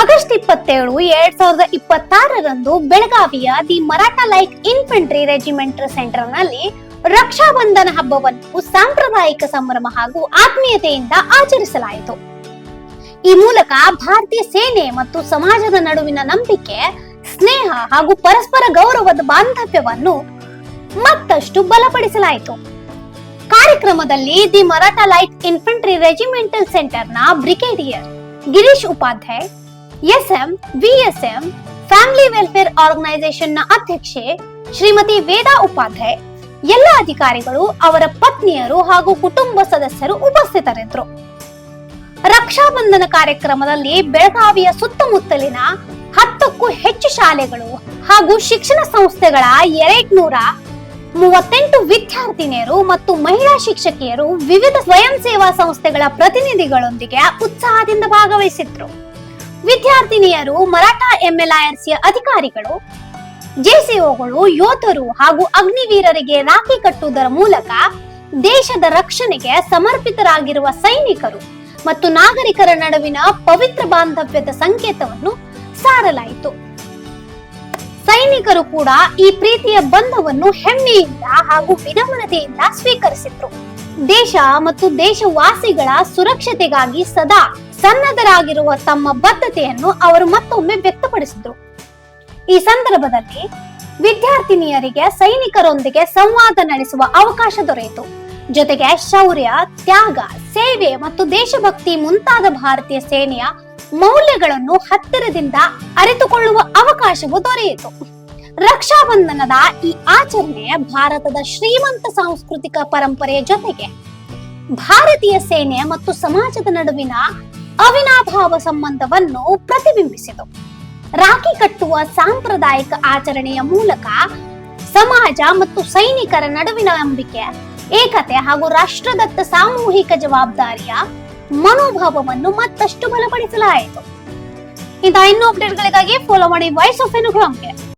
August 27, 2026ರಂದು ಬೆಳಗಾವಿಯ the Maratha light infantry regimental centre ನಲ್ಲಿ ರಕ್ಷಾ ಬಂಧನ ಹಬ್ಬವನ್ನು ಸಾಂಪ್ರದಾಯಿಕ ಸಂಭ್ರಮ ಹಾಗೂ ಆತ್ಮೀಯತೆಯಿಂದ ಆಚರಿಸಲಾಯಿತು. ಈ ಮೂಲಕ ಭಾರತೀಯ ಸೇನೆ ಮತ್ತು ಸಮಾಜದ ನಡುವಿನ ನಂಬಿಕೆ, ಸ್ನೇಹ ಹಾಗೂ ಪರಸ್ಪರ ಗೌರವದ ಬಾಂಧವ್ಯವನ್ನು ಮತ್ತಷ್ಟು ಬಲಪಡಿಸಲಾಯಿತು. ಕಾರ್ಯಕ್ರಮದಲ್ಲಿ the Maratha light infantry regimental ಸೆಂಟರ್ನ brigadier Girish Upadhyay, SM, VSM, family welfare organisation ನ ಅಧ್ಯಕ್ಷೆ ಶ್ರೀಮತಿ ವೇದಾ ಉಪಾಧ್ಯಾಯ್, ಎಲ್ಲ ಅಧಿಕಾರಿಗಳು, ಅವರ ಪತ್ನಿಯರು ಹಾಗೂ ಕುಟುಂಬ ಸದಸ್ಯರು ಉಪಸ್ಥಿತರಿದ್ದರು. ರಕ್ಷಾ ಬಂಧನ ಕಾರ್ಯಕ್ರಮದಲ್ಲಿ ಬೆಳಗಾವಿಯ ಸುತ್ತಮುತ್ತಲಿನ 10ಕ್ಕೂ ಹೆಚ್ಚು ಶಾಲೆಗಳು ಹಾಗೂ ಶಿಕ್ಷಣ ಸಂಸ್ಥೆಗಳ 238 ವಿದ್ಯಾರ್ಥಿನಿಯರು ಮತ್ತು ಮಹಿಳಾ ಶಿಕ್ಷಕಿಯರು ವಿವಿಧ ಸ್ವಯಂ ಸೇವಾ ಸಂಸ್ಥೆಗಳ ಪ್ರತಿನಿಧಿಗಳೊಂದಿಗೆ ಉತ್ಸಾಹದಿಂದ ಭಾಗವಹಿಸಿದ್ರು. ವಿದ್ಯಾರ್ಥಿನಿಯರು, ಮರಾಠ ಎಂಎಲ್ಐಆರ್ಸಿಯ ಅಧಿಕಾರಿಗಳು, ಜೆಸಿಒಗಳು, ಯೋಧರು ಹಾಗೂ ಅಗ್ನಿವೀರರಿಗೆ ರಾಖಿ ಕಟ್ಟುವುದರ ಮೂಲಕ ದೇಶದ ರಕ್ಷಣೆಗೆ ಸಮರ್ಪಿತರಾಗಿರುವ ಸೈನಿಕರು ಮತ್ತು ನಾಗರಿಕರ ನಡುವಿನ ಪವಿತ್ರ ಬಾಂಧವ್ಯದ ಸಂಕೇತವನ್ನು ಸಾರಲಾಯಿತು. ಸೈನಿಕರು ಕೂಡ ಈ ಪ್ರೀತಿಯ ಬಂಧವನ್ನು ಹೆಮ್ಮೆಯಿಂದ ಹಾಗೂ ವಿನಮ್ರತೆಯಿಂದ ಸ್ವೀಕರಿಸಿದ್ರು. ದೇಶ ಮತ್ತು ದೇಶವಾಸಿಗಳ ಸುರಕ್ಷತೆಗಾಗಿ ಸದಾ ಸನ್ನದ್ಧರಾಗಿರುವ ತಮ್ಮ ಬದ್ಧತೆಯನ್ನು ಅವರು ಮತ್ತೊಮ್ಮೆ ವ್ಯಕ್ತಪಡಿಸಿದ್ರು. ಈ ಸಂದರ್ಭದಲ್ಲಿ ವಿದ್ಯಾರ್ಥಿನಿಯರಿಗೆ ಸೈನಿಕರೊಂದಿಗೆ ಸಂವಾದ ನಡೆಸುವ ಅವಕಾಶ ದೊರೆಯಿತು. ಜೊತೆಗೆ ಶೌರ್ಯ, ತ್ಯಾಗ, ಸೇವೆ ಮತ್ತು ದೇಶಭಕ್ತಿ ಮುಂತಾದ ಭಾರತೀಯ ಸೇನೆಯ ಮೌಲ್ಯಗಳನ್ನು ಹತ್ತಿರದಿಂದ ಅರಿತುಕೊಳ್ಳುವ ಅವಕಾಶವೂ ದೊರೆಯಿತು. ರಕ್ಷಾ ಬಂಧನದ ಈ ಆಚರಣೆ ಭಾರತದ ಶ್ರೀಮಂತ ಸಾಂಸ್ಕೃತಿಕ ಪರಂಪರೆಯ ಜೊತೆಗೆ ಭಾರತೀಯ ಸೇನೆ ಮತ್ತು ಸಮಾಜದ ನಡುವಿನ ಅವಿನಾಭಾವ ಸಂಬಂಧವನ್ನು ಪ್ರತಿಬಿಂಬಿಸಿತು. ರಾಖಿ ಕಟ್ಟುವ ಸಾಂಪ್ರದಾಯಿಕ ಆಚರಣೆಯ ಮೂಲಕ ಸಮಾಜ ಮತ್ತು ಸೈನಿಕರ ನಡುವಿನ ನಂಬಿಕೆ, ಏಕತೆ ಹಾಗೂ ರಾಷ್ಟ್ರದತ್ತ ಸಾಮೂಹಿಕ ಜವಾಬ್ದಾರಿಯ ಮನೋಭಾವವನ್ನು ಮತ್ತಷ್ಟು ಬಲಪಡಿಸಲಾಯಿತು. ಇಂತಹ ಇನ್ನೂ ಅಪ್ಡೇಟ್ಗಳಿಗಾಗಿ ಫಾಲೋ ಮಾಡಿ ವಾಯ್ಸ್ ಆಫ್ ಎನುಗ್ರಾಮ್ಗೆ.